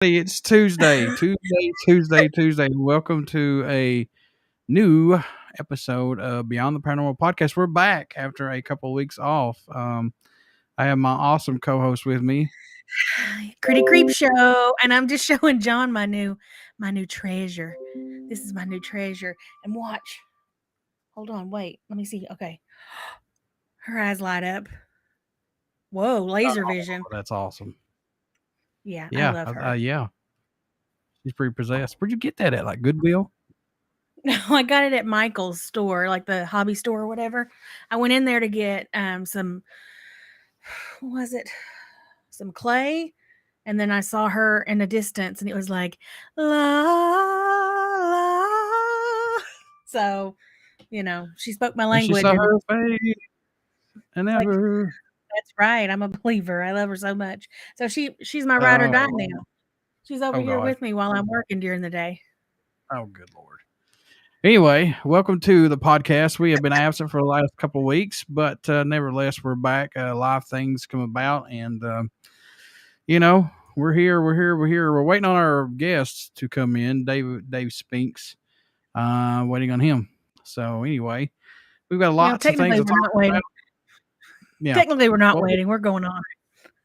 It's Tuesday. Welcome to a new episode of Beyond the Paranormal Podcast. We're back after a couple of weeks off. I have my awesome co-host with me. Pretty Creep Show, and I'm just showing John my new treasure. This is my new treasure, and watch. Hold on, wait. Let me see. Okay, her eyes light up. Whoa, laser vision. Oh, that's awesome. Yeah, I Yeah, love her. yeah. She's pretty possessed. Where'd you get that at? Like Goodwill? No, I got it at Michael's store, like the hobby store or whatever. I went in there to get some. What was it? Some clay. And then I saw her in the distance, and it was like, la, la. So, she spoke my And she language. saw And her face and like, ever. that's right. I'm a believer. I love her so much. So she's my ride or die now. She's over here God. with me while I'm working during the day. Oh, good Lord. Anyway, welcome to the podcast. We have been absent for the last couple of weeks, but nevertheless, we're back. A lot of things come about, and we're here. We're waiting on our guests to come in. Dave Spinks, waiting on him. So anyway, we've got lots of things to talk about. Waiting. Yeah, technically we're not waiting. We're going on.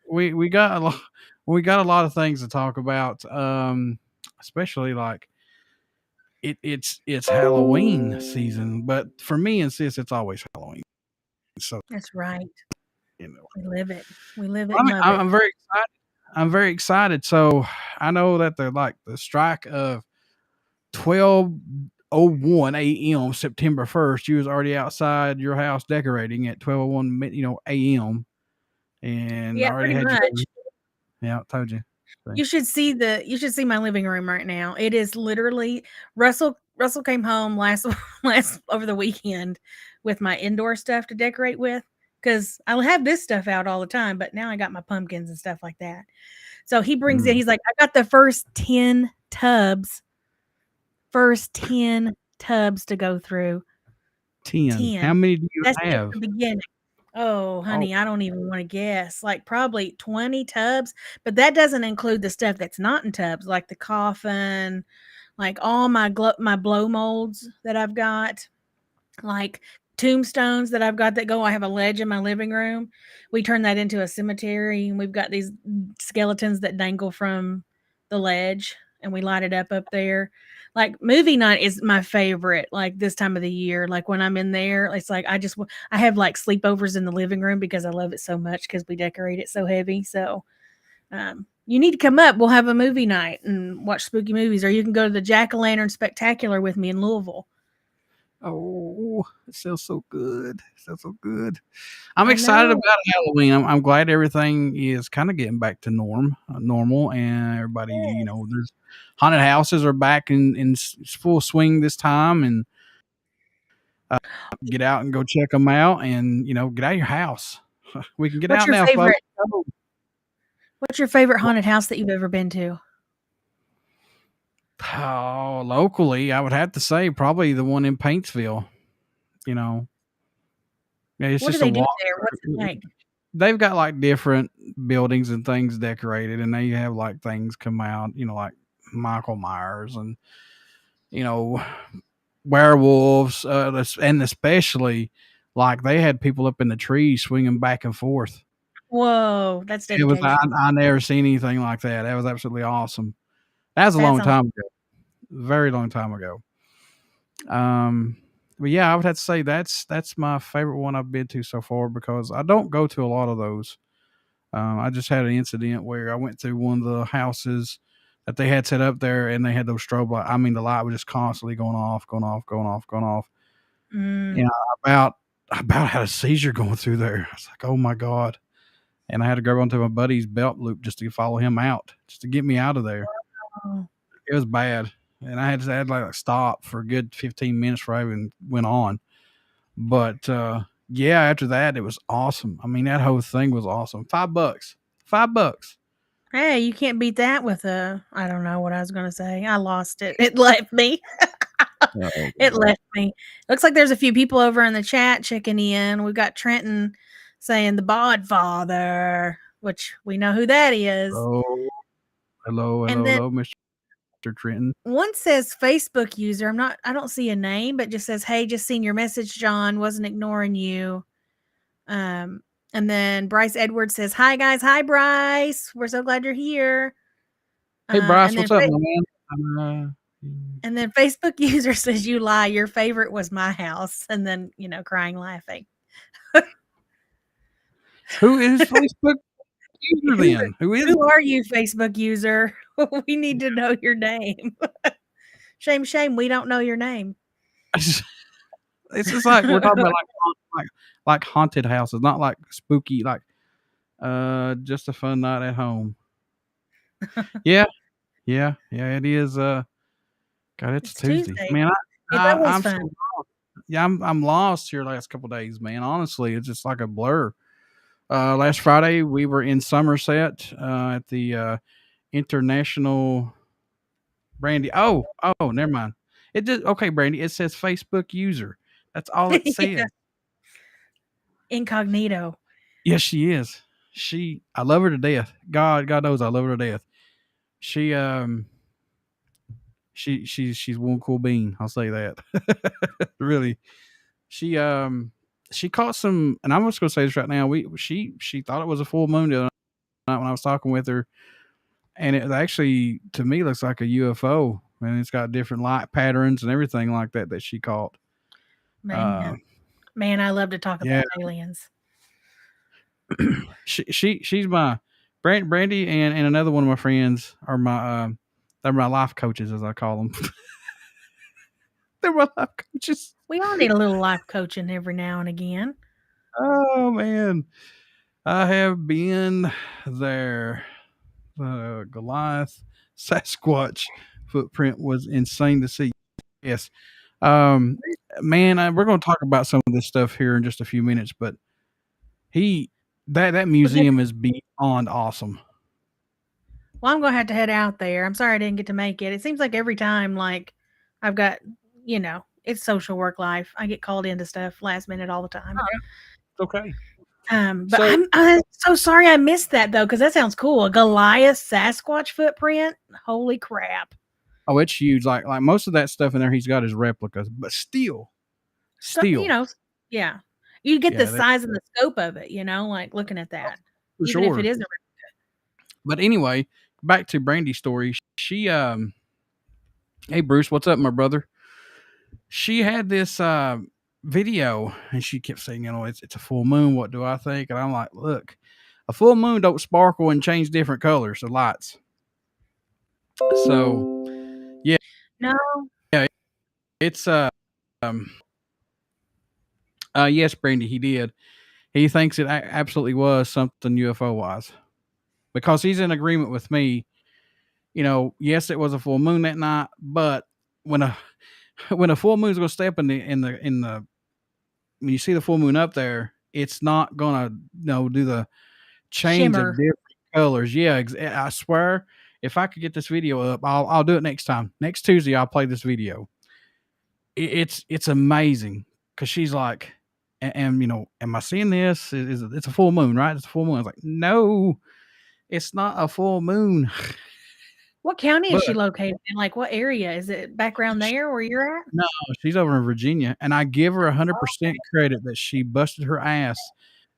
We got a lot of things to talk about, especially like. It's Halloween season, but for me and sis, it's always Halloween. So that's right. We live it. I'm very excited. I'm very excited. So I know that the strike of 12:01 a.m. September 1st, you was already outside your house decorating at 12:01 a.m. and yeah, already pretty had much. I told you. You should see my living room right now. It is literally Russell came home last over the weekend with my indoor stuff to decorate with, because I have this stuff out all the time, but now I got my pumpkins and stuff like that. So he brings it. He's like, I got the first 10 tubs to go through. 10. How many do you That's have? the beginning. Oh, honey, I don't even want to guess. Like probably 20 tubs, but that doesn't include the stuff that's not in tubs, like the coffin, like all my blow molds that I've got, like tombstones that I've got that go. I have a ledge in my living room. We turn that into a cemetery, and we've got these skeletons that dangle from the ledge, and we light it up there. Like movie night is my favorite, like this time of the year. Like when I'm in there, it's like I have like sleepovers in the living room because I love it so much because we decorate it so heavy. So you need to come up. We'll have a movie night and watch spooky movies, or you can go to the Jack-o'-lantern Spectacular with me in Louisville. Oh, it sounds so good. I'm excited about Halloween. I'm glad everything is kind of getting back to normal, and everybody, there's haunted houses are back in full swing this time, and get out and go check them out, and get out of your house. We can get out now, folks. What's your favorite haunted house that you've ever been to? Oh, locally, I would have to say probably the one in Paintsville. Yeah, it's what just do they do there? What's it like? They've got like different buildings and things decorated, and they have like things come out, like Michael Myers and werewolves, and especially like they had people up in the trees swinging back and forth. Whoa, that's dedication. I never seen anything like that. That was absolutely awesome. That was a long time ago, very long time ago. But yeah, I would have to say that's my favorite one I've been to so far, because I don't go to a lot of those. I just had an incident where I went through one of the houses that they had set up there, and they had those strobe lights. I mean, the light was just constantly going off. And I about had a seizure going through there. I was like, oh my God. And I had to go onto my buddy's belt loop just to follow him out, just to get me out of there. Wow. It was bad. And I had to like stop for a good 15 minutes before I even went on. But yeah, after that, it was awesome. I mean, that whole thing was awesome. $5. Hey, you can't beat that with I don't know what I was going to say. I lost it. It left me. It left me. Looks like there's a few people over in the chat checking in. We've got Trenton saying the Bodfather, which we know who that is. Oh, Hello, And hello, then hello, Mr. Trenton. one says Facebook user. I don't see a name, but just says, "Hey, just seen your message, John. Wasn't ignoring you." Um, and then Bryce Edwards says, "Hi guys, hi Bryce. We're so glad you're here." Hey, Bryce, And then what's up, my man? I'm, and then Facebook user says, "You lie. Your favorite was my house." And then crying, laughing. who is Facebook user Who then? Who is who are you, Facebook user? We need to know your name. Shame, shame. We don't know your name. It's just like we're talking about like haunted houses, not like spooky, like just a fun night at home. Yeah, yeah, yeah. It is. God, it's It's Tuesday, Tuesday. man. It's always I'm so fun. lost. Yeah, I'm lost here last couple days, man. Honestly, it's just like a blur. Last Friday we were in Somerset at the International Brandy. Oh, never mind. It just okay, Brandy. It says Facebook user. That's all it says. Yeah. Incognito. Yes, she is. I love her to death. God knows I love her to death. She she's one cool bean. I'll say that. Really. She she caught some, and I'm just gonna say this right now. She thought it was a full moon the other night when I was talking with her, and it actually to me looks like a UFO, and it's got different light patterns and everything like that she caught. Man. Man, I love to talk Yeah, about aliens. she's my Brandy and another one of my friends are my they're my life coaches as I call them. They're my life coaches. We all need a little life coaching every now and again. Oh man, I have been there. The Goliath Sasquatch footprint was insane to see. Yes, man, we're going to talk about some of this stuff here in just a few minutes, but he that museum is beyond awesome. Well, I'm gonna have to head out there. I'm sorry I didn't get to make it. It seems like every time, like I've got, it's social work life. I get called into stuff last minute all the time. Okay. But I'm so sorry I missed that though, because that sounds cool. A Goliath Sasquatch footprint. Holy crap! Oh, it's huge. Like most of that stuff in there, he's got his replicas, but still, So, yeah, you get the size and the scope of it. Like looking at that, for even if sure. it is a. But anyway, back to Brandy's story. She hey Bruce, what's up, my brother? She had this video and she kept saying, it's a full moon. What do I think? And I'm like, look, a full moon don't sparkle and change different colors of lights. So yeah. No. Yeah, it's yes, Brandy, he did. He thinks it absolutely was something UFO wise. Because he's in agreement with me. Yes, it was a full moon that night, but when a full moon's gonna step in the when you see the full moon up there, it's not gonna do the change Shimmer. of different colors. Yeah, I swear, if I could get this video up, I'll do it next time. Next Tuesday, I'll play this video. It's amazing because she's like, and am I seeing this? It's a full moon, right? It's a full moon. I was like, no, it's not a full moon. What county is she located in? Like, what area? Is it back around there where you're at? No, she's over in Virginia, and I give her 100% credit that she busted her ass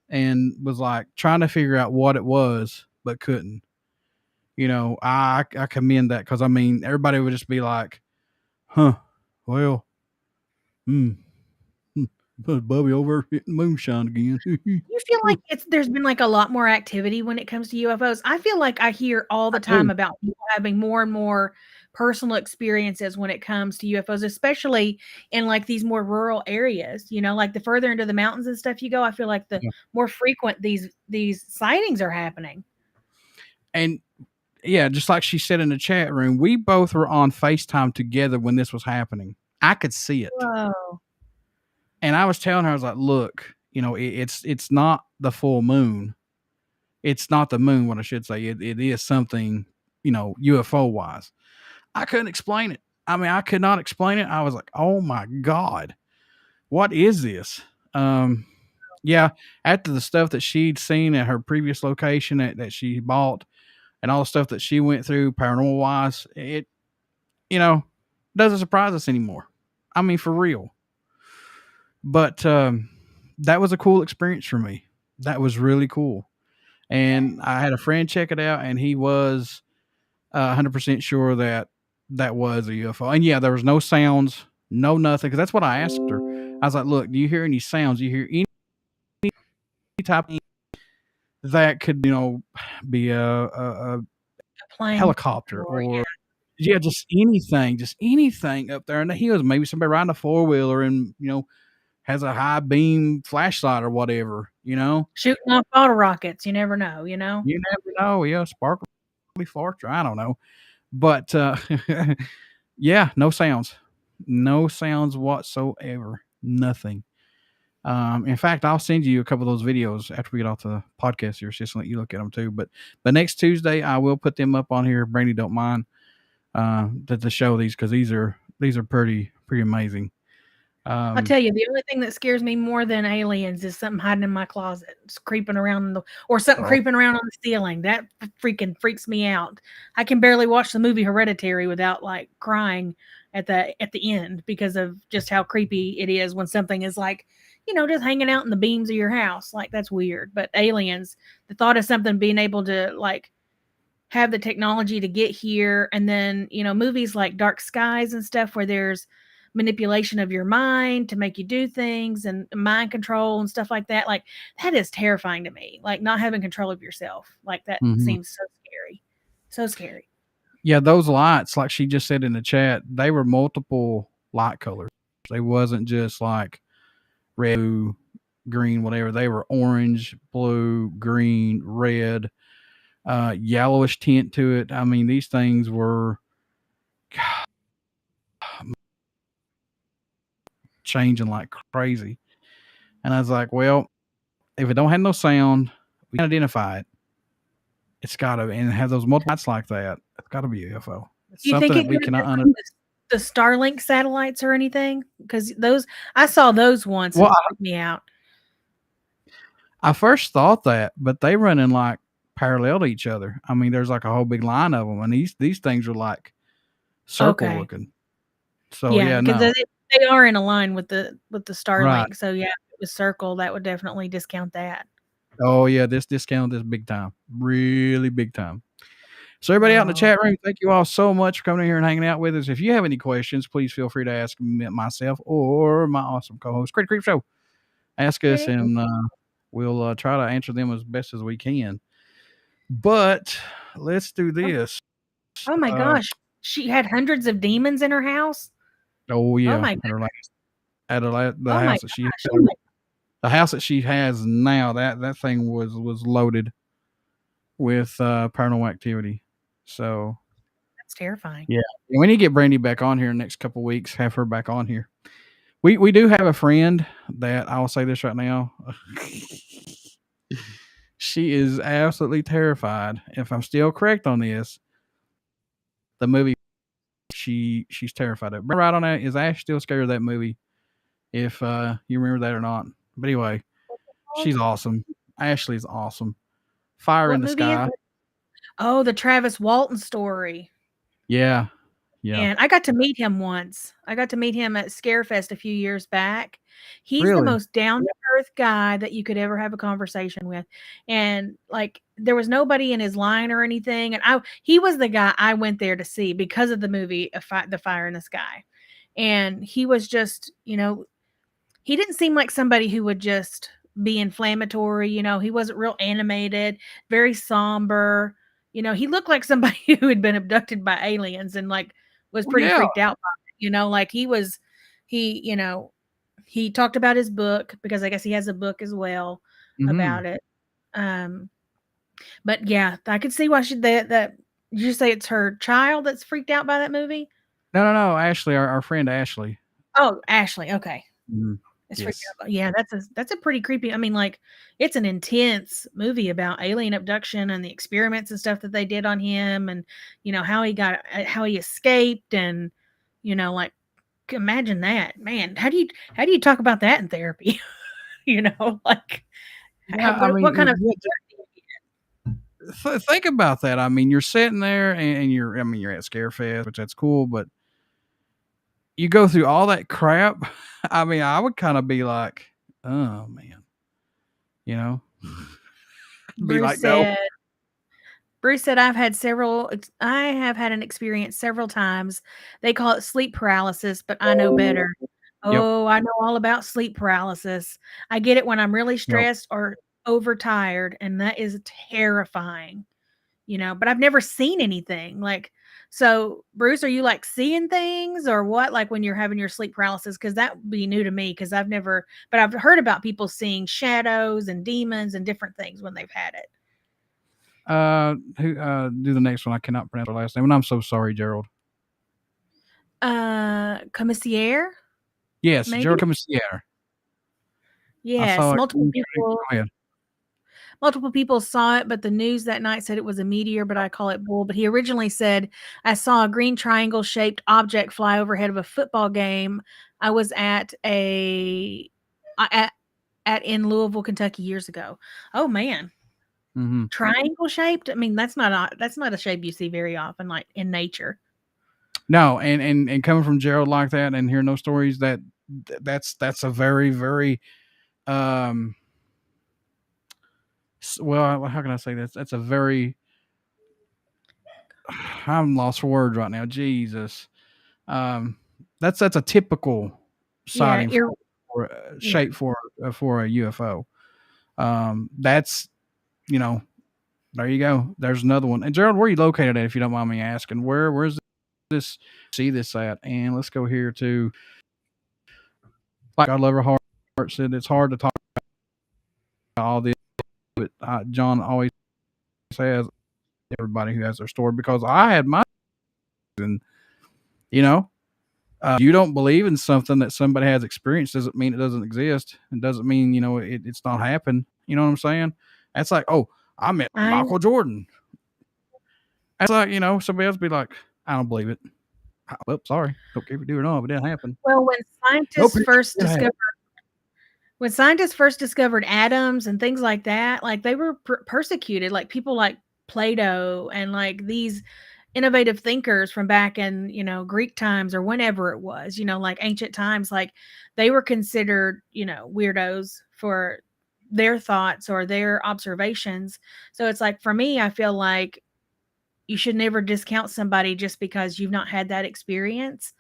and was like trying to figure out what it was, but couldn't. I commend that because everybody would just be like, "Huh, well, Bubby over hitting moonshine again." You feel like there's been like a lot more activity when it comes to UFOs. I feel like I hear all the time about people having more and more personal experiences when it comes to UFOs, especially in like these more rural areas. Like the further into the mountains and stuff you go, I feel like the more frequent these sightings are happening. And yeah, just like she said in the chat room, we both were on FaceTime together when this was happening. I could see it. Whoa. And I was telling her, I was like, look, it's not the full moon. It's not the moon, what I should say. It is something, UFO wise. I couldn't explain it. I could not explain it. I was like, oh my God, what is this? Yeah, after the stuff that she'd seen at her previous location that she bought, and all the stuff that she went through paranormal wise, it, you know, doesn't surprise us anymore. I mean, for real. But that was a cool experience for me. That was really cool. And I had a friend check it out, and he was 100% sure that that was a UFO. And yeah, there was no sounds, no nothing. Because that's what I asked her. I was like, "Look, do you hear any sounds? Do you hear any type of that could, be a Plane. helicopter or yeah, just anything up there in the hills? Maybe somebody riding a 4-wheeler and has a high beam flashlight or whatever. Shooting off bottle rockets. You never know. You never know. Yeah, sparkly farts. I don't know, but yeah, no sounds whatsoever. Nothing. In fact, I'll send you a couple of those videos after we get off the podcast here, just to let you look at them too. But next Tuesday, I will put them up on here. Brandy don't mind to show these, because these are pretty amazing. I'll tell you, the only thing that scares me more than aliens is something hiding in my closet, it's creeping around, or something creeping around on the ceiling. That freaking freaks me out. I can barely watch the movie Hereditary without like crying at the end, because of just how creepy it is when something is like, just hanging out in the beams of your house. Like, that's weird. But aliens, the thought of something being able to like have the technology to get here, and then movies like Dark Skies and stuff, where there's manipulation of your mind to make you do things, and mind control and stuff like that. Like, that is terrifying to me. Like, not having control of yourself. Like, that seems so scary. So scary. Yeah, those lights, like she just said in the chat, they were multiple light colors. They wasn't just like red, blue, green, whatever. They were orange, blue, green, red, yellowish tint to it. I mean, these things were changing like crazy. And I was like, well, if it don't have no sound, we can identify it. It's got to, and have those multiple lights like that. It's got to be a UFO. It's Do you something think that we cannot the Starlink satellites or anything? Because those, I saw those once, and it freaked me out. I first thought that, but they run in like parallel to each other. I mean, there's like a whole big line of them, and these things are like circle looking. So yeah, because no. they are in a line with the Starlink. Right. So yeah, if it was circle, that would definitely discount that. Oh yeah, this discount is big time, really big time. So everybody out in the chat room, thank you all so much for coming in here and hanging out with us. If you have any questions, please feel free to ask myself or my awesome co-host, Critter Creep Show. Ask us, and we'll try to answer them as best as we can. But let's do this. Oh my gosh, she had hundreds of demons in her house. Oh yeah, oh my the house that she has now, that thing was loaded with paranormal activity. So that's terrifying. Yeah, we need to get Brandy back on here in the next couple of weeks. Have her back on here. We do have a friend that, I'll say this right now. She is absolutely terrified. If I'm still correct on this, the movie she's terrified of. Right on that, is Ash still scared of that movie? If you remember that or not. But anyway, she's awesome. Ashley's awesome. Fire in the Sky. Oh, the Travis Walton story. Yeah. And I got to meet him once. I got to meet him at Scarefest a few years back. He's the most down-to-earth guy that you could ever have a conversation with. And like, there was nobody in his line or anything. And he was the guy I went there to see because of the movie, The Fire in the Sky. And he was just, he didn't seem like somebody who would just be inflammatory. He wasn't real animated, very somber. He looked like somebody who had been abducted by aliens and like was pretty freaked out by it. Like he talked about his book, because I guess he has a book as well about it. But yeah, I could see why that did you say it's her child that's freaked out by that movie? No, Ashley, our friend Ashley. Oh, Ashley. Okay. It's yeah, that's a pretty creepy. I mean, like, it's an intense movie about alien abduction and the experiments and stuff that they did on him, and how he escaped, and like, imagine that, man. How do you talk about that in therapy? Like, what kind of think about that. I mean, you're sitting there and you're at Scarefest, which that's cool, but you go through all that crap. I mean, I would kind of be like, oh man, you know, be Bruce like, no. said Bruce said, I have had an experience several times. They call it sleep paralysis, but I know better. Yep. Oh, I know all about sleep paralysis. I get it when I'm really Yep. stressed or overtired, and that is terrifying, but I've never seen anything. So Bruce, are you like seeing things or what? Like when you're having your sleep paralysis? Because that would be new to me because but I've heard about people seeing shadows and demons and different things when they've had it. Who do the next one? I cannot pronounce her last name, and I'm so sorry, Gerald. Commissaire? Yes, Maybe? Gerald Commissaire. I Yes, saw it. multiple Go ahead. multiple people saw it, but the news that night said it was a meteor, but I call it bull. But he originally said, I saw a green triangle shaped object fly overhead of a football game. I was at in Louisville, Kentucky years ago. Oh man. Mm-hmm. Triangle shaped? I mean, that's not a shape you see very often, like in nature. No, and coming from Gerald like that and hearing those stories, that's a very, very well, how can I say this? That's a very I'm lost for words right now. Jesus. That's a typical Yeah, sighting for shape for a UFO. That's there you go. There's another one. And Gerald, where are you located at? If you don't mind me asking, where's this? See this at? And let's go here to. Like God love her heart said, it's hard to talk about all this, but John always says everybody who has their story because I had my and you know you don't believe in something that somebody has experienced doesn't mean it doesn't exist. It doesn't mean it's not happened. You know what I'm saying? That's like, oh, I met Michael Jordan. That's like somebody else be like, I don't believe it. Well, sorry, don't care if you do or not, but it didn't happen. Well, when scientists first discovered atoms and things like that, like they were persecuted, like people like Plato and like these innovative thinkers from back in, Greek times or whenever it was, like ancient times, like they were considered, weirdos for their thoughts or their observations. So it's like, for me, I feel like you should never discount somebody just because you've not had that experience,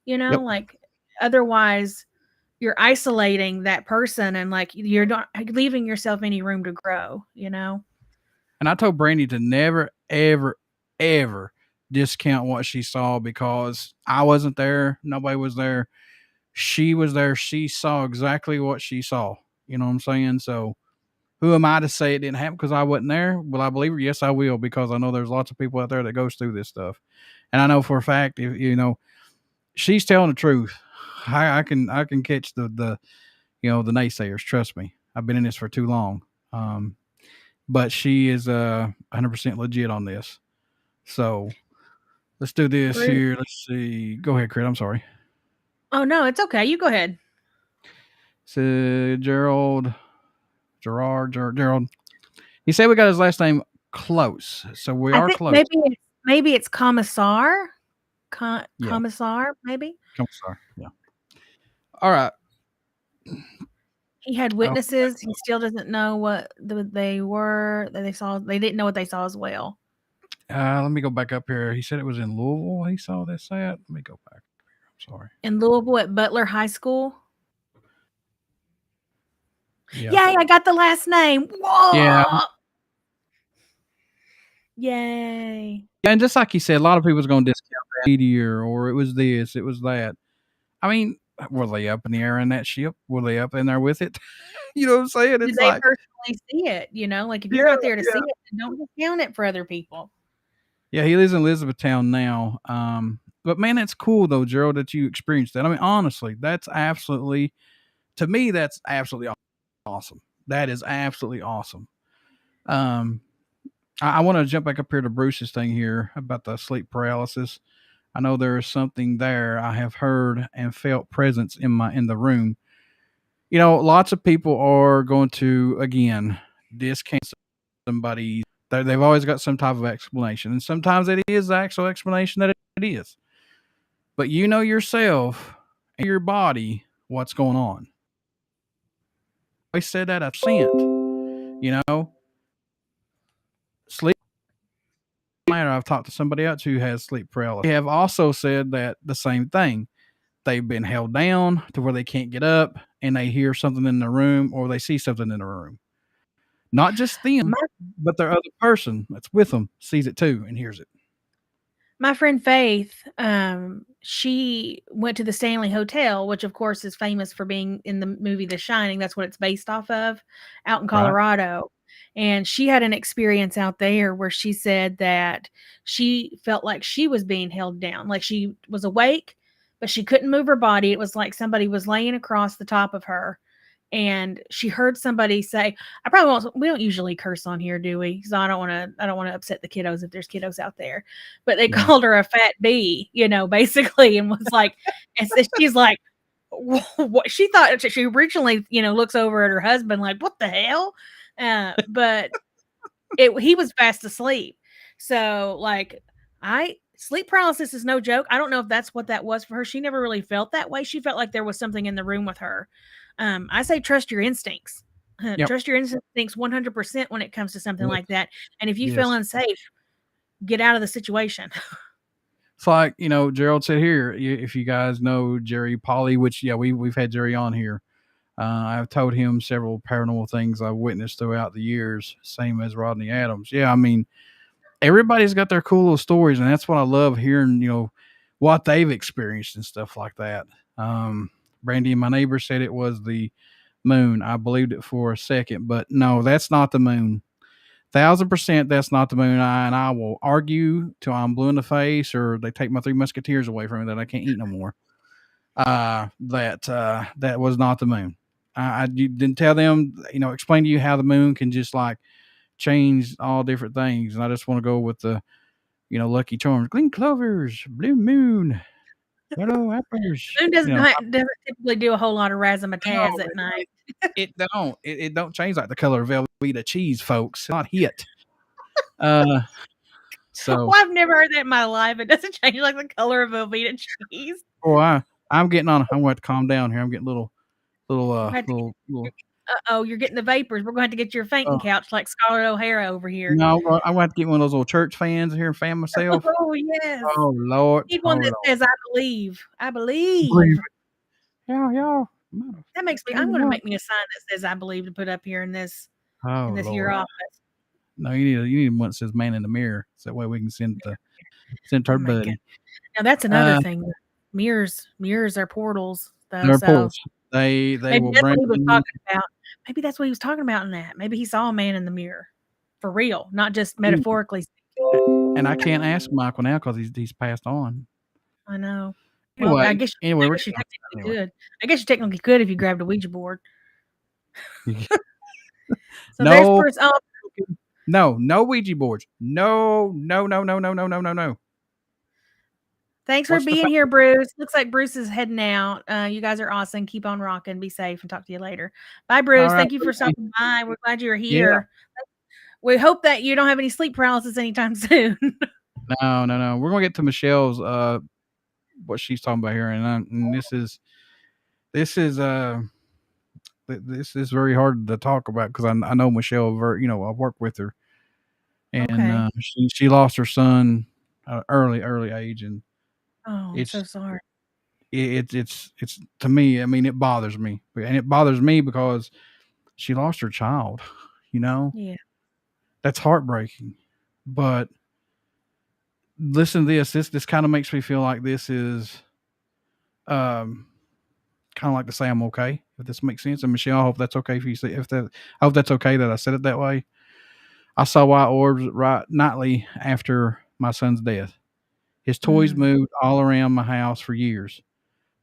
Yep. like otherwise you're isolating that person and like you're not leaving yourself any room to grow, And I told Brandy to never, ever, ever discount what she saw because I wasn't there. Nobody was there. She was there. She saw exactly what she saw. You know what I'm saying? So who am I to say it didn't happen because I wasn't there? Will I believe her? Yes, I will, because I know there's lots of people out there that goes through this stuff. And I know for a fact, if she's telling the truth. I can catch the the naysayers. Trust me. I've been in this for too long. But she is 100% legit on this. So let's do this here. Let's see. Go ahead, Crit. I'm sorry. Oh no, it's okay. You go ahead. So Gerald. He said we got his last name close, so we are close. Maybe it's Commissar. Commissar, maybe. Commissar. Yeah. All right. He had witnesses. He still doesn't know what they were that they saw. They didn't know what they saw as well. Let me go back up here. He said it was in Louisville. He saw this at. Let me go back. I'm sorry. In Louisville at Butler High School. Yeah. Yay! I got the last name. Whoa! Yeah. Yay! Yeah, and just like he said, a lot of people was going to discount that meteor, or it was this, it was that. I mean, were they up in the air in that ship? Were they up in there with it? You know what I'm saying? Did they personally see it? Like if you're not there to see it, don't discount it for other people. Yeah, he lives in Elizabethtown now. But man, it's cool though, Gerald, that you experienced that. I mean, honestly, to me, that's absolutely awesome. That is absolutely awesome. I want to jump back up here to Bruce's thing here about the sleep paralysis. I know there is something there. I have heard and felt presence in the room. Lots of people are going to again discount somebody's They've always got some type of explanation, and sometimes it is the actual explanation that it is. But you know yourself and your body what's going on. I said that 100%. You know, sleep matter. I've talked to somebody else who has sleep paralysis. They have also said that the same thing. They've been held down to where they can't get up, and they hear something in the room or they see something in the room. Not just them, My but their other person that's with them sees it too and hears it. My friend Faith, she went to the Stanley Hotel, which of course is famous for being in the movie The Shining. That's what it's based off of, out in Right. Colorado. And she had an experience out there where she said that she felt like she was being held down, like she was awake, but she couldn't move her body. It was like somebody was laying across the top of her. And she heard somebody say, I probably won't, we don't usually curse on here, do we? Because I don't want to upset the kiddos if there's kiddos out there. But they Yeah. called her a fat bee, basically, and was like, and so she's like, what she thought she originally, looks over at her husband like, what the hell? But he was fast asleep. So like sleep paralysis is no joke. I don't know if that's what that was for her. She never really felt that way. She felt like there was something in the room with her. I say trust your instincts. Yep. Trust your instincts 100% when it comes to something Yes. like that. And if you Yes. feel unsafe, get out of the situation. It's like, Gerald said here, if you guys know Jerry Polly, which, yeah, we've had Jerry on here. I've told him several paranormal things I've witnessed throughout the years, same as Rodney Adams. Yeah, I mean, everybody's got their cool little stories, and that's what I love hearing, what they've experienced and stuff like that. Brandy and my neighbor said it was the moon. I believed it for a second, but no, that's not the moon. 1,000% that's not the moon. And I will argue till I'm blue in the face or they take my three musketeers away from me that I can't eat no more. That was not the moon. I didn't tell them, explain to you how the moon can just like change all different things. And I just want to go with the, lucky charms, green clovers, blue moon, yellow apples. Moon doesn't typically do a whole lot of razzmatazz at night. It don't. It don't change like the color of Velveeta cheese, folks. It's not hit. So. Well, I've never heard that in my life. It doesn't change like the color of Velveeta cheese. Oh, I'm getting on. I'm going to have to calm down here. I'm getting little. You're getting the vapors. We're going to have to get your fainting couch like Scarlett O'Hara over here. No, I'm going to have to get one of those little church fans here and fan myself. Oh, yes. Oh, Lord. Need one that says, I believe. I believe. Yeah. That makes me, I'm going to make me a sign that says, I believe, to put up here in this here office. No, you need one that says man in the mirror. So that way we can send to our buddy. Now, that's another thing. Mirrors are portals, though. They're portals. They will bring what he was talking about. Maybe that's what he was talking about in that. Maybe he saw a man in the mirror for real, not just metaphorically. And I can't ask Michael now because he's passed on. I know. Anyway, well, I guess you technically could. I guess you technically could if you grabbed a Ouija board. So no, there's no Ouija boards. No. Thanks for being here, Bruce. Looks like Bruce is heading out. You guys are awesome. Keep on rocking. Be safe and talk to you later. Bye, Bruce. Thank you for stopping by. We're glad you're here. Yeah. We hope that you don't have any sleep paralysis anytime soon. No. We're going to get to Michelle's, what she's talking about here. And this is very hard to talk about because I know Michelle, I work with her. And she lost her son at early age. And I'm so sorry. It's to me, I mean, it bothers me. And it bothers me because she lost her child, Yeah. That's heartbreaking. But listen to this kind of makes me feel like this is kind of like to say I'm okay, if this makes sense. And Michelle, I hope that's okay for you. I hope that's okay that I said it that way. I saw white orbs right nightly after my son's death. His toys moved all around my house for years.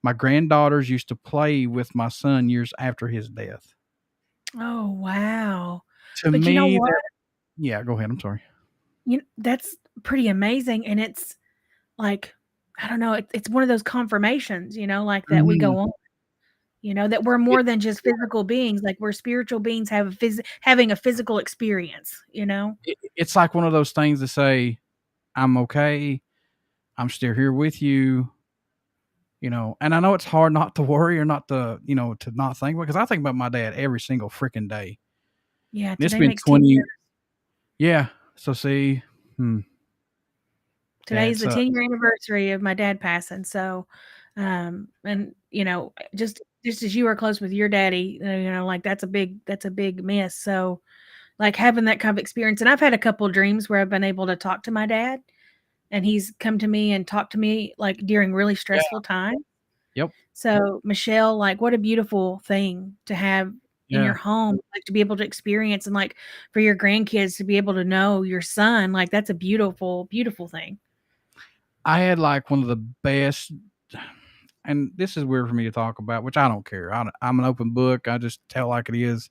My granddaughters used to play with my son years after his death. Oh, wow. To me, you know what? Yeah, go ahead. I'm sorry. That's pretty amazing. And it's like, I don't know, it's one of those confirmations, like that we go on. that we're more than just physical beings, like we're spiritual beings having a physical experience. It's like one of those things to say, I'm okay. I'm still here with you. And I know it's hard not to worry or not to, to not think, because I think about my dad every single freaking day. Yeah, And it's today been makes 10 years. 20. Yeah. So see, yeah, Today's it's the 10-year anniversary of my dad passing. So, and just as you were close with your daddy, like that's a big miss. So, like having that kind of experience, and I've had a couple of dreams where I've been able to talk to my dad, and he's come to me and talked to me like during really stressful times. Yep. So, Michelle, like what a beautiful thing to have in your Yeah. home, like to be able to experience, and like for your grandkids to be able to know your son, like that's a beautiful, beautiful thing. I had like one of the best, and this is weird for me to talk about, which I don't care. I'm an open book. I just tell like it is.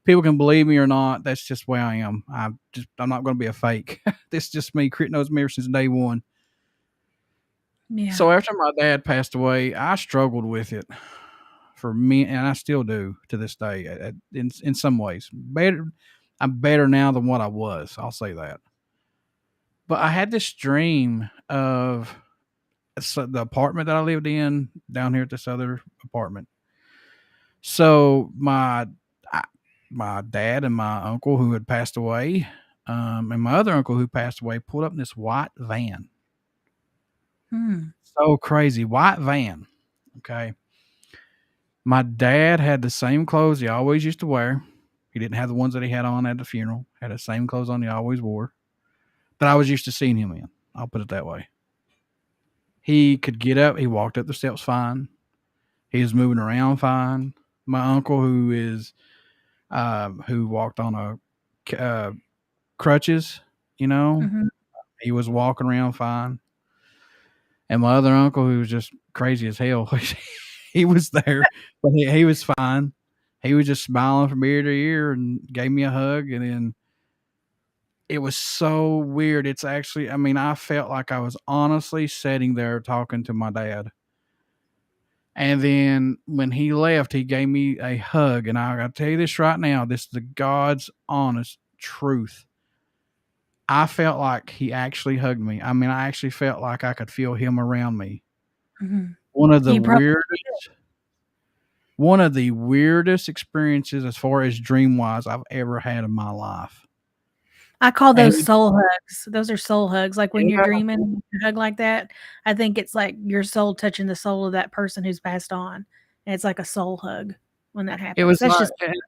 People can believe me or not. That's just where I am. I'm not going to be a fake. This is just me. Crit knows me ever since day one. Yeah. So after my dad passed away, I struggled with it for me, and I still do to this day. In some ways, I'm better now than what I was. I'll say that. But I had this dream of the apartment that I lived in down here at this other apartment. So my dad and my uncle who had passed away, and my other uncle who passed away pulled up in this white van. So crazy white van. Okay. My dad had the same clothes he always used to wear. He didn't have the ones that he had on at the funeral. Had the same clothes on he always wore that I was used to seeing him in. I'll put it that way. He could get up. He walked up the steps fine. He was moving around fine. My uncle, who walked on crutches, Mhm. he was walking around fine. And my other uncle, who was just crazy as hell, he was there, but he was fine. He was just smiling from ear to ear and gave me a hug. And then it was so weird. It's actually, I mean, I felt like I was honestly sitting there talking to my dad. And then when he left, he gave me a hug. And I got to tell you this right now, this is the God's honest truth. I felt like he actually hugged me. I mean, I actually felt like I could feel him around me. Mhm. One of the You probably weirdest one of the weirdest experiences as far as dream wise I've ever had in my life. I call And those soul hugs. Those are soul hugs. Like when you're yeah, dreaming, you hug like that. I think it's like your soul touching the soul of that person who's passed on. And it's like a soul hug when that it happens. was That's like, just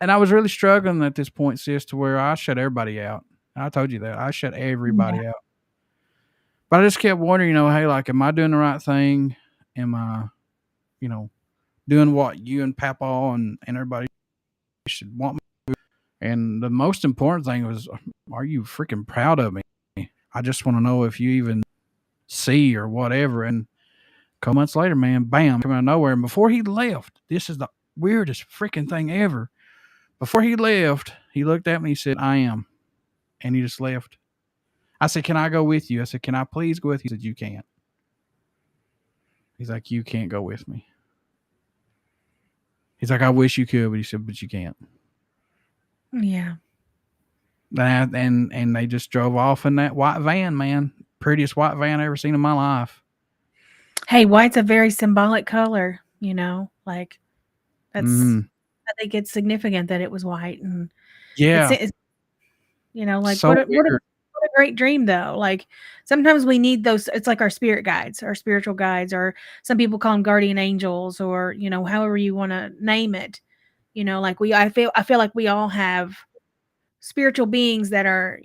and I was really struggling at this point, sis, to where I shut everybody out. I told you that I shut yeah. everybody out, but I just kept wondering, hey, like, am I doing the right thing? Am I, you know, doing what you and Papa and everybody should want me? And the most important thing was, are you freaking proud of me? I just want to know if you even see or whatever. And a couple months later, man, bam, come out of nowhere. And before he left, this is the weirdest freaking thing ever. Before he left, he looked at me and he said, I am. And he just left. I said, can I go with you? I said, can I please go with you? He said, you can't. He's like, you can't go with me. He's like, I wish you could, but he said, but you can't. Yeah. And they just drove off in that white van, man. Prettiest white van I ever seen in my life. Hey, white's a very symbolic color, like that's Mm-hmm. I think it's significant that it was white, and Yeah. it's like So weird. what a great dream though. Like sometimes we need those. It's like our spirit guides, our spiritual guides, or some people call them guardian angels, or however you want to name it. Like I feel like we all have spiritual beings that are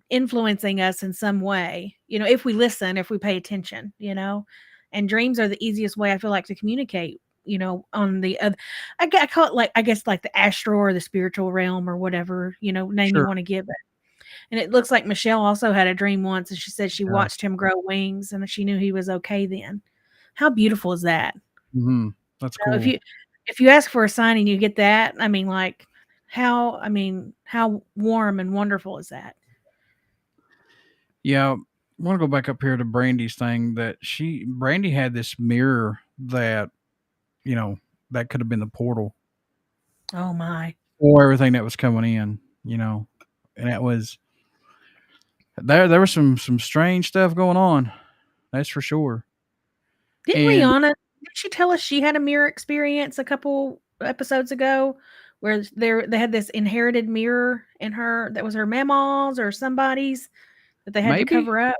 influencing us in some way. If we listen, if we pay attention. And dreams are the easiest way I feel like to communicate. On the other, I call it like I guess like the astral or the spiritual realm or whatever name you Sure. want to give it. And it looks like Michelle also had a dream once, and she said she Yeah. watched him grow wings, and she knew he was okay then. How beautiful is that? Mm-hmm. That's If cool. you ask for a sign and you get that, I mean, like, how warm and wonderful is that? Yeah. I want to go back up here to Brandy's thing that Brandy had this mirror that that could have been the portal Oh my. for everything that was coming in, and that was there was some strange stuff going on. That's for sure. Didn't And RhiAnna, did she tell us she had a mirror experience a couple episodes ago where they had this inherited mirror in her that was her mama's or somebody's that they had to maybe cover up?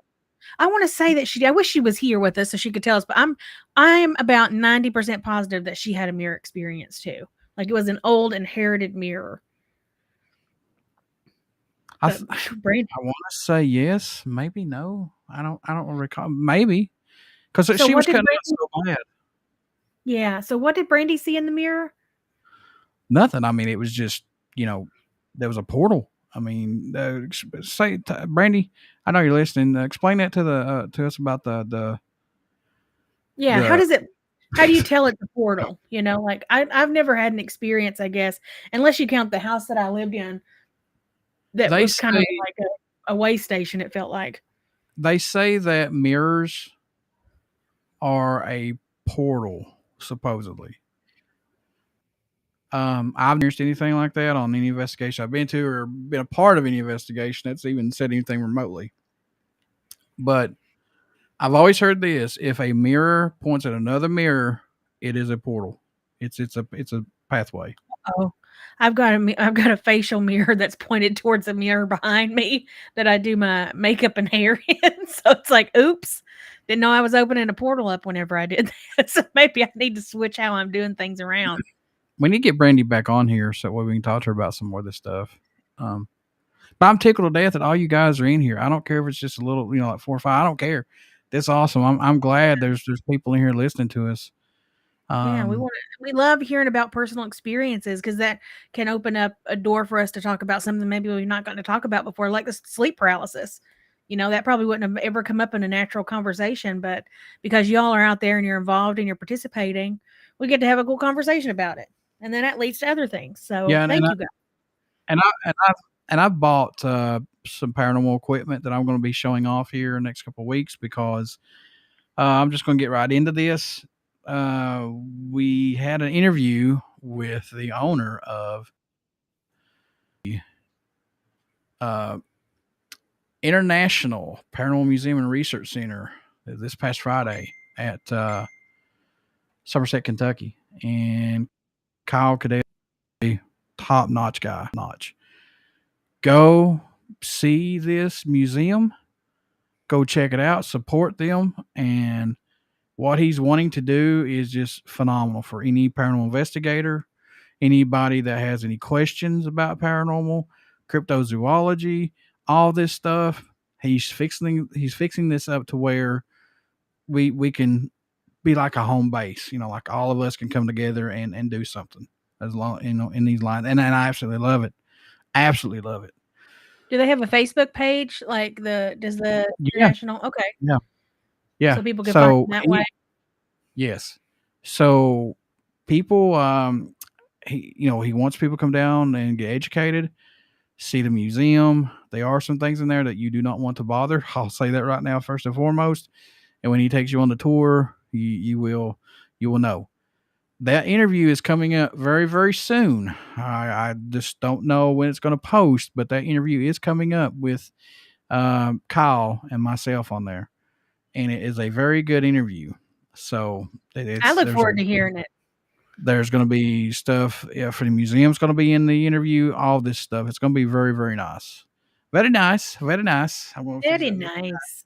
I want to say that I wish she was here with us so she could tell us, but I'm about 90% positive that she had a mirror experience too. Like it was an old inherited mirror. I But Brandy, want to say yes, maybe no. I don't recall. Maybe because so she what was did cutting out Brandy? so bad. Yeah. So what did Brandy see in the mirror? Nothing. I mean, it was just there was a portal. I mean, Brandy. I know you're listening. Explain that to us about the Yeah. the. How do you tell it's a portal? Like I've never had an experience, I guess, unless you count the house that I lived in that They was kind of say like a way station, it felt like. they say that mirrors are a portal, supposedly. I've never experienced anything like that on any investigation I've been to or been a part of any investigation that's even said anything remotely. But I've always heard this: if a mirror points at another mirror, it is a portal. It's a pathway. Oh, I've got a facial mirror that's pointed towards a mirror behind me that I do my makeup and hair in. So it's like, oops, didn't know I was opening a portal up whenever I did that. So maybe I need to switch how I'm doing things around. We need to get Brandy back on here so that way we can talk to her about some more of this stuff. Um, but I'm tickled to death that all you guys are in here. I don't care if it's just a little, like 4 or 5. I don't care. That's awesome. I'm glad there's people in here listening to us. Yeah, we love hearing about personal experiences because that can open up a door for us to talk about something maybe we've not gotten to talk about before, like the sleep paralysis. That probably wouldn't have ever come up in a natural conversation, but because y'all are out there and you're involved and you're participating, we get to have a cool conversation about it. And then that leads to other things. So Yeah, thank you guys. I've bought some paranormal equipment that I'm going to be showing off here in the next couple of weeks because I'm just going to get right into this. We had an interview with the owner of the International Paranormal Museum and Research Center this past Friday at Somerset, Kentucky, and Kyle Kadel, top notch guy, notch. Go see this museum. Go check it out. Support them, and what he's wanting to do is just phenomenal for any paranormal investigator, anybody that has any questions about paranormal, cryptozoology, all this stuff. He's fixing this up to where we can be like a home base, like all of us can come together and do something as long, in these lines. And I absolutely love it. Absolutely love it. Do they have a Facebook page? Like does the Yeah. international? Okay. Yeah. Yeah. So people can find So them that way. yes. So people, he wants people to come down and get educated, see the museum. There are some things in there that you do not want to bother. I'll say that right now, first and foremost. And when he takes you on the tour, you will know. That interview is coming up very, very soon. I just don't know when it's going to post, but that interview is coming up with Kyle and myself on there, and it is a very good interview. So I look forward to hearing it. There's going to be stuff for the museum's going to be in the interview. All this stuff. It's going to be very, very nice. Very nice. Very nice. Very nice.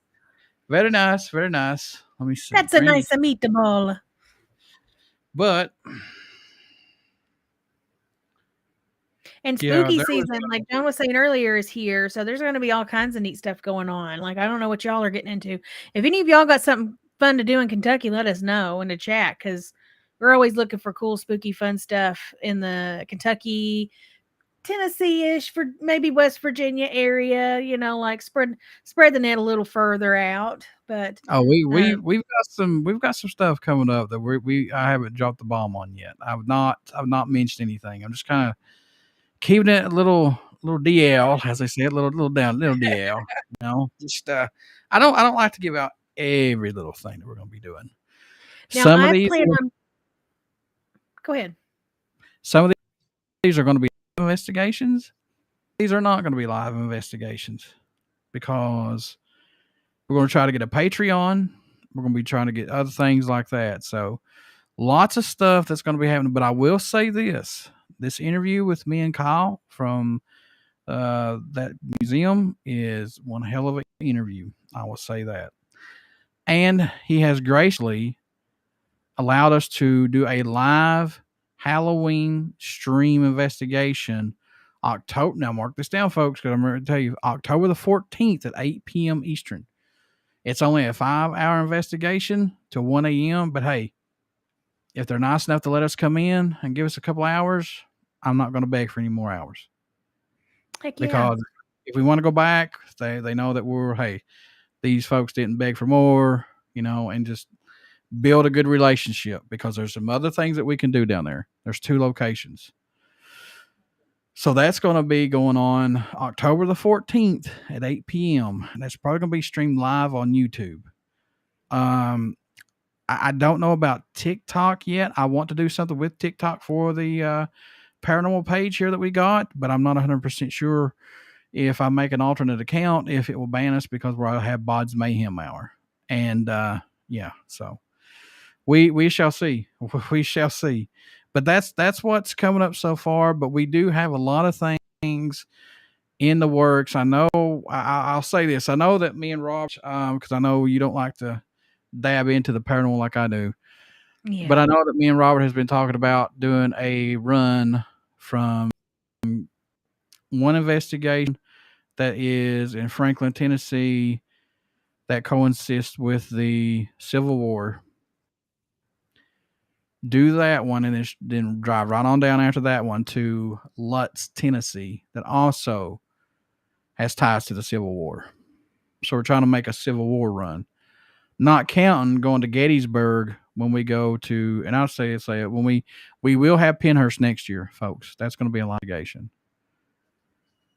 Very nice. Very nice. Let me see. That's a nice meatball. But and spooky season, like John was saying earlier, is here. So there's going to be all kinds of neat stuff going on. Like, I don't know what y'all are getting into. If any of y'all got something fun to do in Kentucky, let us know in the chat because we're always looking for cool, spooky, fun stuff in the Kentucky, Tennessee-ish, for maybe West Virginia area. Like spread the net a little further out. But we've got some stuff coming up that I haven't dropped the bomb on yet. I've not mentioned anything. I'm just kind of keeping it a little DL, as they say, a little DL. Just I don't like to give out every little thing that we're going to be doing. Now, Go ahead. Some of these are going to be investigations. These are not going to be live investigations because we're going to try to get a Patreon. We're going to be trying to get other things like that. So lots of stuff that's going to be happening. But I will say this interview with me and Kyle from that museum is one hell of an interview. I will say that. And he has graciously allowed us to do a live Halloween stream investigation. October. Now, mark this down, folks, because I'm going to tell you October the 14th at 8 p.m. Eastern. It's only a 5-hour investigation to 1 a.m. But hey, if they're nice enough to let us come in and give us a couple hours, I'm not going to beg for any more hours. Heck yeah. Because if we want to go back, they know that hey, these folks didn't beg for more, and just build a good relationship, because there's some other things that we can do down there. There's 2 locations. So that's going to be going on October the 14th at 8 p.m. And that's probably going to be streamed live on YouTube. I don't know about TikTok yet. I want to do something with TikTok for the paranormal page here that we got, but I'm not 100% sure if I make an alternate account, if it will ban us, because we'll have Bod's Mayhem Hour. And so we shall see. We shall see. But that's what's coming up so far. But we do have a lot of things in the works. I know. I'll say this. I know that me and Rob, because I know you don't like to dab into the paranormal like I do. Yeah. But I know that me and Robert has been talking about doing a run from one investigation that is in Franklin, Tennessee, that coincides with the Civil War. Do that one, and then drive right on down after that one to Lutz, Tennessee, that also has ties to the Civil War. So we're trying to make a Civil War run, not counting going to Gettysburg when we go to, and I'll say it when we will have Pennhurst next year, folks. That's going to be a litigation,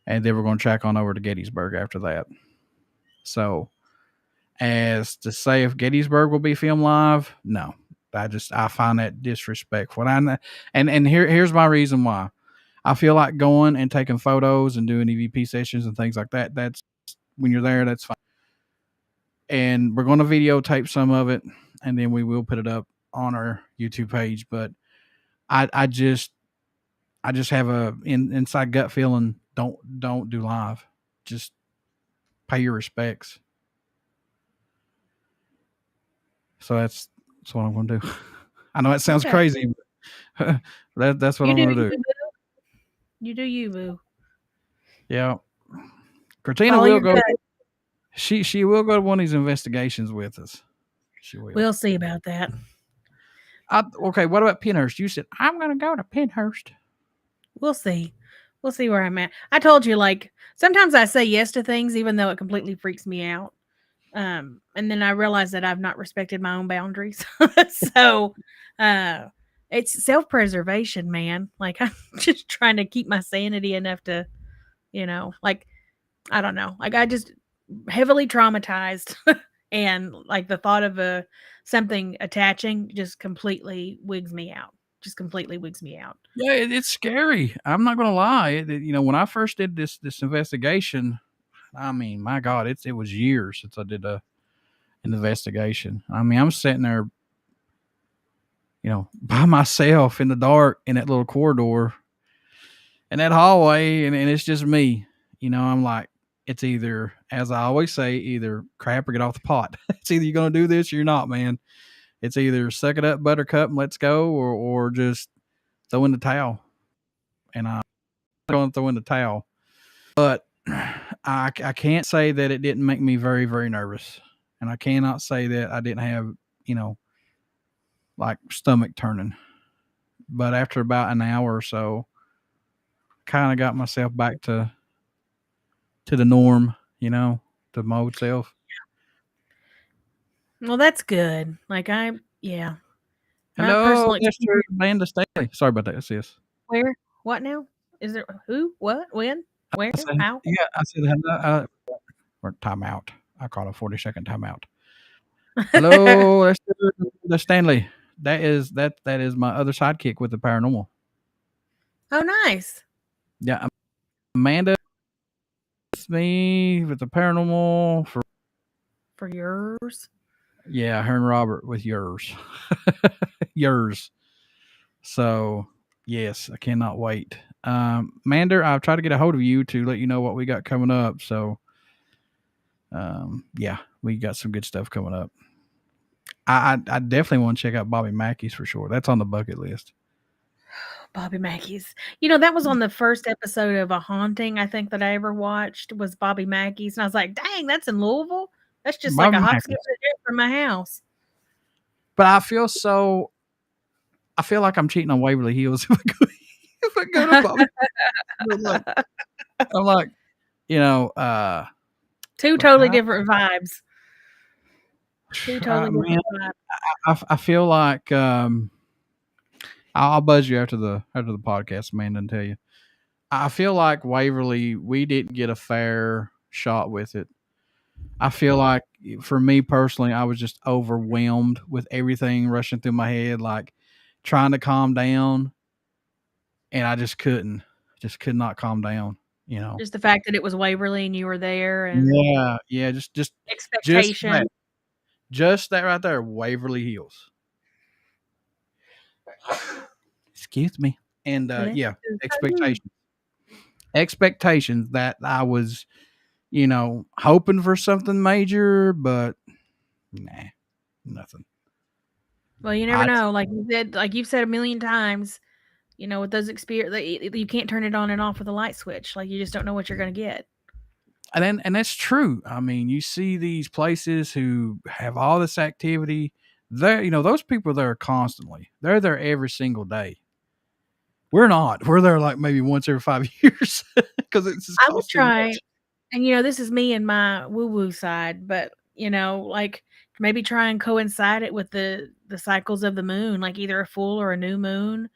and then we're going to track on over to Gettysburg after that. So, as to say if Gettysburg will be filmed live, no. I find that disrespectful. And here's my reason why. I feel like going and taking photos and doing EVP sessions and things like that. That's when you're there, that's fine. And we're going to videotape some of it, and then we will put it up on our YouTube page. But I just have a inside gut feeling. Don't do live. Just pay your respects. So that's what I'm going to do. I know it sounds crazy, but that's what I'm going to do. You do you, boo. Yeah. Critina will go. She will go to one of these investigations with us. She will. We'll see about that. Okay, what about Pennhurst? You said, I'm going to go to Pennhurst. We'll see. We'll see where I'm at. I told you, sometimes I say yes to things, even though it completely freaks me out. And then I realized that I've not respected my own boundaries. So it's self-preservation, man. I'm just trying to keep my sanity enough to, I don't know. I just heavily traumatized and the thought of something attaching just completely wigs me out. Yeah, it's scary. I'm not going to lie. When I first did this investigation, I mean, my God, it was years since I did an investigation. I mean, I'm sitting there, by myself in the dark in that little corridor in that hallway, and it's just me. I'm like, it's either, as I always say, either crap or get off the pot. It's either you're going to do this or you're not, man. It's either suck it up, buttercup, and let's go, or just throw in the towel. And I'm going to throw in the towel. But I can't say that it didn't make me very, very nervous. And I cannot say that I didn't have, stomach turning. But after about an hour or so, kind of got myself back to the norm, to my old self. Well, that's good. Yeah. Hello, Mr. Amanda Staley. Sorry about that, sis. Where? What now? Is there who? What? When? Where? How? Yeah, I said hello. Timeout. I call a 40-second timeout. Hello, Mr. Stanley. that is my other sidekick with the paranormal. Oh, nice. Yeah, Amanda with me with the paranormal For yours. Yeah, her and Robert with yours. yours. So, yes, I cannot wait. Mander, I've tried to get a hold of you to let you know what we got coming up. So, yeah, we got some good stuff coming up. I definitely want to check out Bobby Mackey's for sure. That's on the bucket list. Bobby Mackey's. You know, that was on the first episode of A Haunting, I think, that I ever watched was Bobby Mackey's. And I was like, dang, that's in Louisville? That's just like Bobby a hop, Mackey's. skip, and a jump from my house. But I feel like I'm cheating on Waverly Hills if I go to Bobby. I'm like, you know, two totally different vibes. Two totally different vibes. I feel like I'll buzz you after the podcast, Amanda, and tell you. I feel like Waverly, we didn't get a fair shot with it. I feel like, for me personally, I was just overwhelmed with everything rushing through my head, like trying to calm down, and I just couldn't, could not calm down. You know, just the fact that it was Waverly and you were there, and yeah, just expectation. Just that right there, Waverly Hills. Excuse me. And yeah, expectations that I was, hoping for something major, but nah, nothing. Well, you never know. Like you've said a million times, with those experience, you can't turn it on and off with a light switch. Like you just don't know what you're going to get. And that's true. I mean, you see these places who have all this activity. They're, those people there constantly. They're there every single day. We're not. We're there like maybe once every 5 years because it's just I would try. And this is me and my woo-woo side, but like maybe try and coincide it with the cycles of the moon, like either a full or a new moon,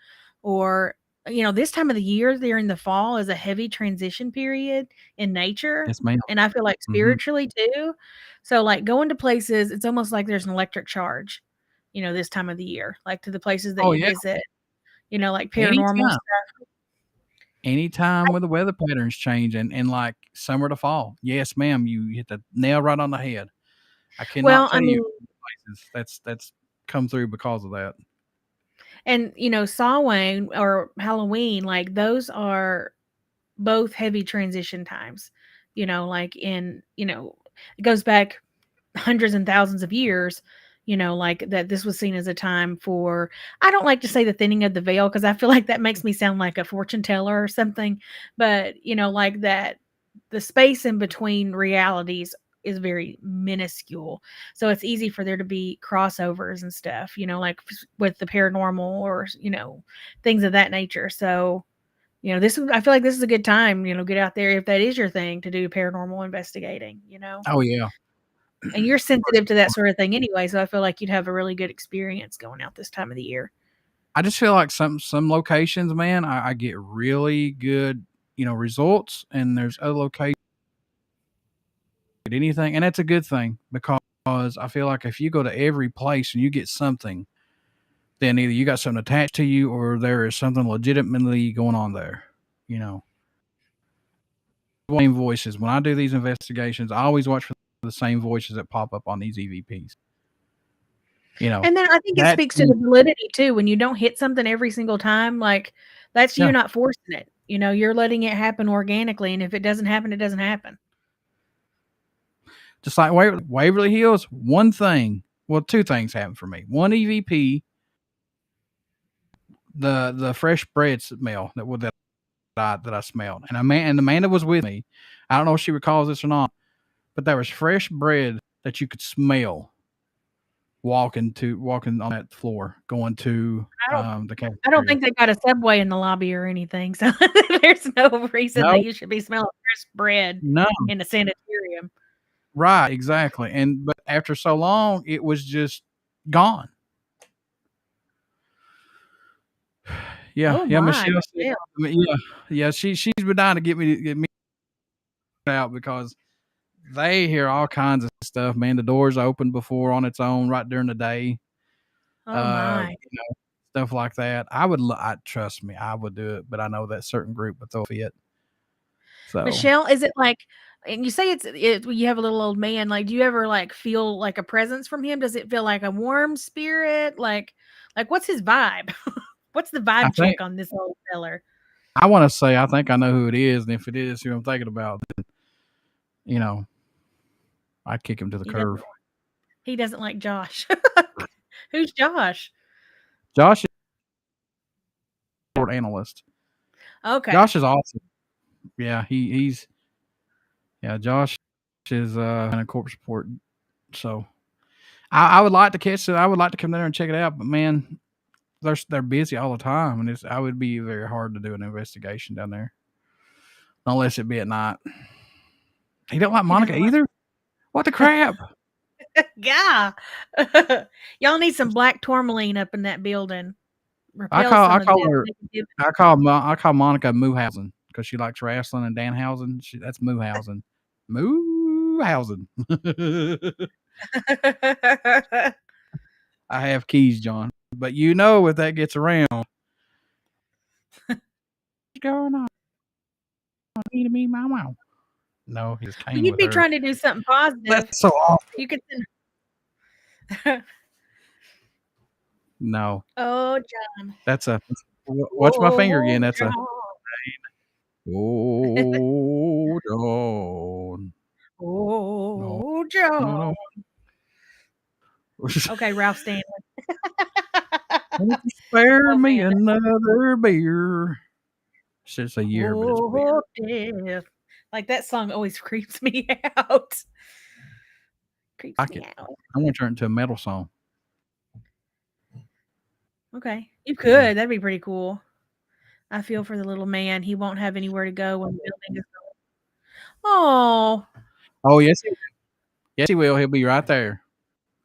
or this time of the year during the fall is a heavy transition period in nature. Yes, ma'am. And I feel like spiritually too. So like going to places, it's almost like there's an electric charge, this time of the year, like to the places that you visit, like paranormal stuff. Anytime when the weather patterns change and like summer to fall. Yes, ma'am. You hit the nail right on the head. I cannot tell you places that's come through because of that. And Samhain or Halloween, like those are both heavy transition times. Like it goes back hundreds and thousands of years. Like that this was seen as a time for, I don't like to say the thinning of the veil because I feel like that makes me sound like a fortune teller or something. But like that, the space in between realities is very minuscule. So it's easy for there to be crossovers and stuff, like with the paranormal or, things of that nature. So, I feel like this is a good time, get out there if that is your thing to do paranormal investigating, Oh, yeah. And you're sensitive to that sort of thing anyway. So I feel like you'd have a really good experience going out this time of the year. I just feel like some locations, man, I get really good, results, and there's other locations anything, and that's a good thing because I feel like if you go to every place and you get something, then either you got something attached to you or there is something legitimately going on there. Same voices. When I do these investigations, I always watch for the same voices that pop up on these EVPs. And then I think it speaks to the validity too. When you don't hit something every single time, like that's you not forcing it. You're letting it happen organically, and if it doesn't happen, it doesn't happen. Just like Waverly Hills, one thing. Well, two things happened for me. One EVP, the fresh bread smell that I smelled, and Amanda was with me. I don't know if she recalls this or not, but there was fresh bread that you could smell walking on that floor, going to the cafeteria. I don't think they got a Subway in the lobby or anything, so there's no reason that you should be smelling fresh bread in a sanitarium. Right, exactly. But after so long, it was just gone. Yeah, Michelle said, yeah. She's been dying to get me out because they hear all kinds of stuff. Man, the doors open before on its own right during the day. Oh my. Stuff like that. Trust me, I would do it, but I know that certain group would throw a fit. So Michelle, is it like, and you say you have a little old man, like, do you ever like feel like a presence from him? Does it feel like a warm spirit? Like what's his vibe? What's the I vibe think check on this old feller? I want to say I think I know who it is, and if it is who I'm thinking about, then I'd kick him to the curb. He doesn't like Josh. Who's Josh? Josh is a sport analyst. Okay. Josh is awesome. Yeah, Josh is in a corporate support. So I would like to catch it. I would like to come there and check it out, but man, they're busy all the time, and I would be very hard to do an investigation down there, unless it be at night. He don't like Monica either. What the crap? Yeah. Y'all need some black tourmaline up in that building. I Repel call some of her. this. I call Monica Moohausen because she likes wrestling, and Danhausen. That's Moohausen. Moohausen. I have keys, John, but if that gets around, what's going on? Me, wow. No, he just came You'd with be her. trying to do something positive. That's so awful. You could No. Oh, John. That's watch my finger again. That's John. John. Oh, John. No. Okay, Ralph Stanley. Spare me another beer. It's just a year, but it's beer. Death. Like that song always creeps me out. Creeps me out. I want to turn it into a metal song. Okay, you could. That'd be pretty cool. I feel for the little man. He won't have anywhere to go when the building is going. Oh, yes, he will. He'll be right there.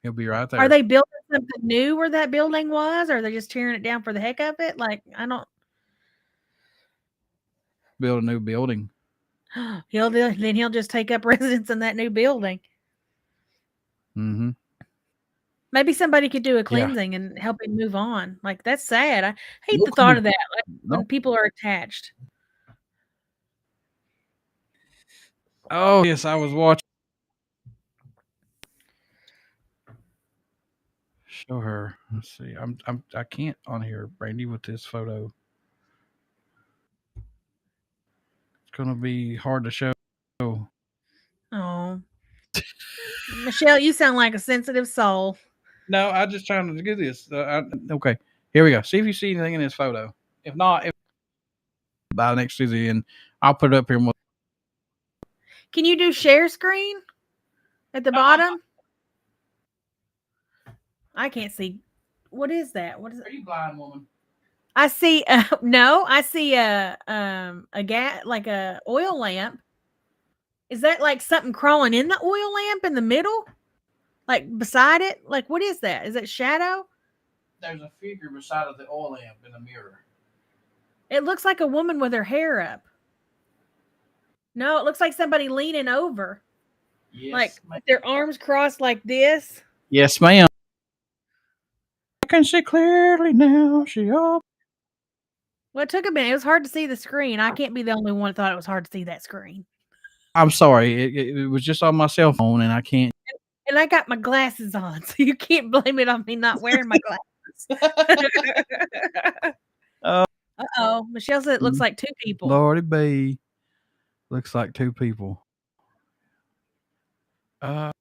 He'll be right there. Are they building something new where that building was, or are they just tearing it down for the heck of it? Like, I don't. Build a new building. He'll just take up residence in that new building. Mm-hmm. Maybe somebody could do a cleansing and help him move on. Like, that's sad. I hate the thought of that. Like, when people are attached. Oh yes, I was watching. Show her. Let's see. I can't on here, Brandy, with this photo. It's gonna be hard to show. Oh, Michelle, you sound like a sensitive soul. No, I'm just trying to do this. Okay, here we go. See if you see anything in this photo. If not, by next Tuesday, and I'll put it up here. Can you do share screen at the bottom? I can't see. What is that? What is it? Are you blind, woman? I see. No, I see a gas, like a oil lamp. Is that like something crawling in the oil lamp in the middle? Like beside it? Like, what is that? Is it shadow? There's a figure beside of the oil lamp in the mirror. It looks like a woman with her hair up. No, it looks like somebody leaning over. Yes, like with their arms crossed like this. Yes, ma'am. I can see clearly now. Well, it took a minute. It was hard to see the screen. I can't be the only one that thought it was hard to see that screen. I'm sorry. It was just on my cell phone, and I can't. And I got my glasses on, so you can't blame it on me not wearing my glasses. Uh-oh. Michelle said it looks like two people. Lordy B. Looks like two people. It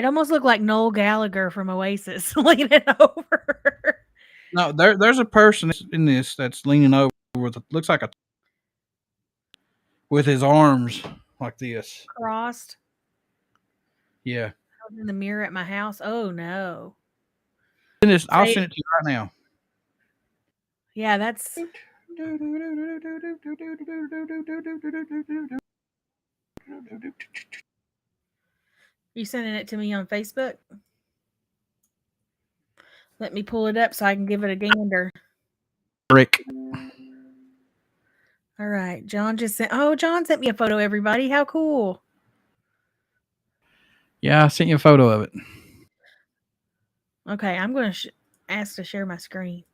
almost looked like Noel Gallagher from Oasis leaning over. No, there's a person in this that's leaning over with looks like with his arms like this. Crossed. Yeah. I was in the mirror at my house. Oh no. I'll send it to you right now. Yeah, that's. You sending it to me on Facebook? Let me pull it up so I can give it a gander. Rick. All right. John just sent. Oh, John sent me a photo, everybody. How cool. Yeah, I sent you a photo of it. Okay, I'm going to ask to share my screen.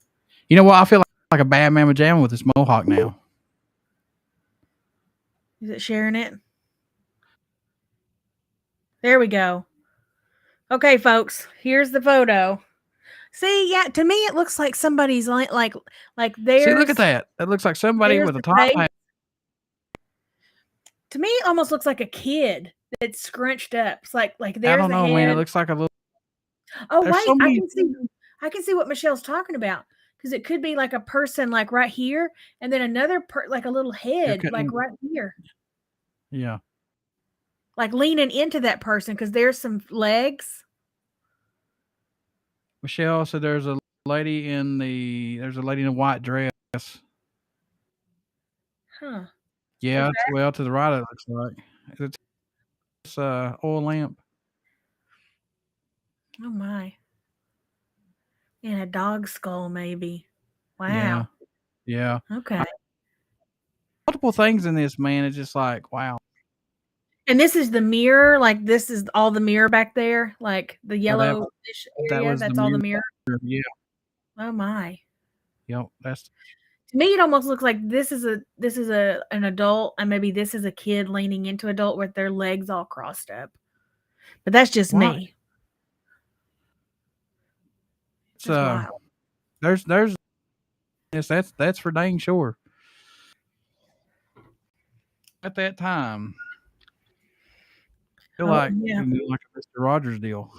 You know what? I feel like a bad mamma jamma with this mohawk now. Is it sharing it? There we go. Okay, folks, here's the photo. See, yeah, to me it looks like somebody's like there's. See, look at that. That looks like somebody with a top hat. To me, it almost looks like a kid that's scrunched up. It's like there's I don't know, a head. man. It looks like a little. Oh wait, I can see what Michelle's talking about, because it could be like a person like right here, and then another like a little head like right here. Yeah. Like leaning into that person because there's some legs. Michelle said there's a lady in a white dress. Huh. Yeah, well, to the right it looks like. It's oil lamp. Oh my. And a dog skull maybe. Wow. Yeah. Okay. Multiple things in this, man. It's just like, wow. And this is the mirror, like this is all the mirror back there, like the yellow area, that's all the mirror. Yeah. Oh my. Yep, that's to me it almost looks like this is an adult, and maybe this is a kid leaning into adult with their legs all crossed up. But that's just me. It's wild. There's yes, that's for dang sure. At that time, I feel like you do like a Mr. Rogers deal.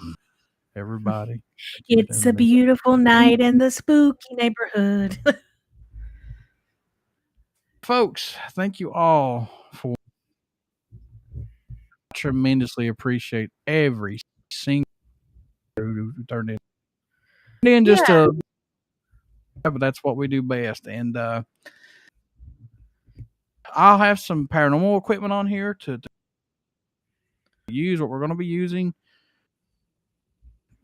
Everybody. It's a beautiful night in the spooky neighborhood. Folks, thank you all for tremendously appreciate every single who turned in. And just but that's what we do best. And I'll have some paranormal equipment on here to use what we're going to be using.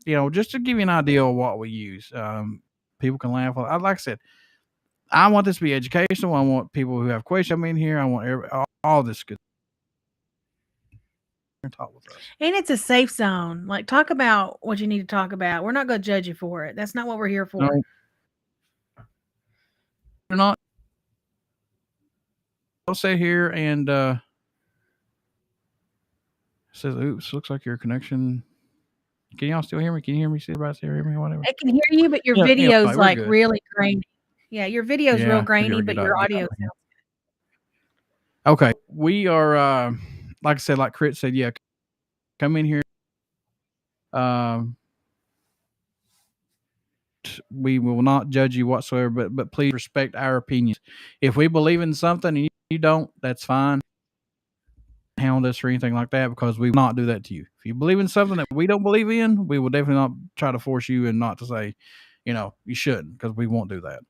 You know, just to give you an idea of what we use. People can laugh. Like I said, I want this to be educational. I want people who have questions in here. I want all this good. And it's a safe zone. Like, talk about what you need to talk about. We're not going to judge you for it. That's not what we're here for. No. We're not. I'll sit here and says, "Oops, looks like your connection." Can y'all still hear me? Can you hear me? See everybody still hear me? Whatever. I can hear you, but your video's like really grainy. Yeah, your video's real grainy, but your audio sounds good. Okay, we are like I said, like Crit said, yeah, come in here. We will not judge you whatsoever, but please respect our opinions. If we believe in something and you don't, that's fine. Hound us or anything like that, because we will not do that to you. If you believe in something that we don't believe in, we will definitely not try to force you and not to say, you shouldn't, because we won't do that.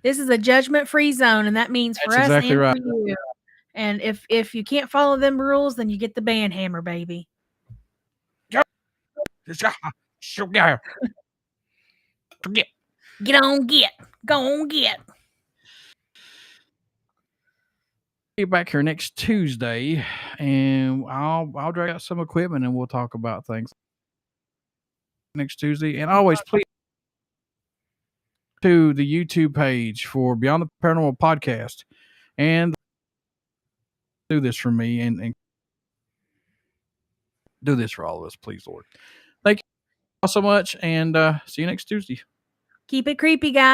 This is a judgment-free zone, and that means for us and for you. And if you can't follow them rules, then you get the band hammer, baby. Forget. Get on, get. Go on, get. Be back here next Tuesday, and I'll drag out some equipment and we'll talk about things next Tuesday. And always please to the YouTube page for Beyond the Paranormal Podcast, and do this for me and do this for all of us, please, Lord. Thank you all so much, and see you next Tuesday. Keep it creepy, guys.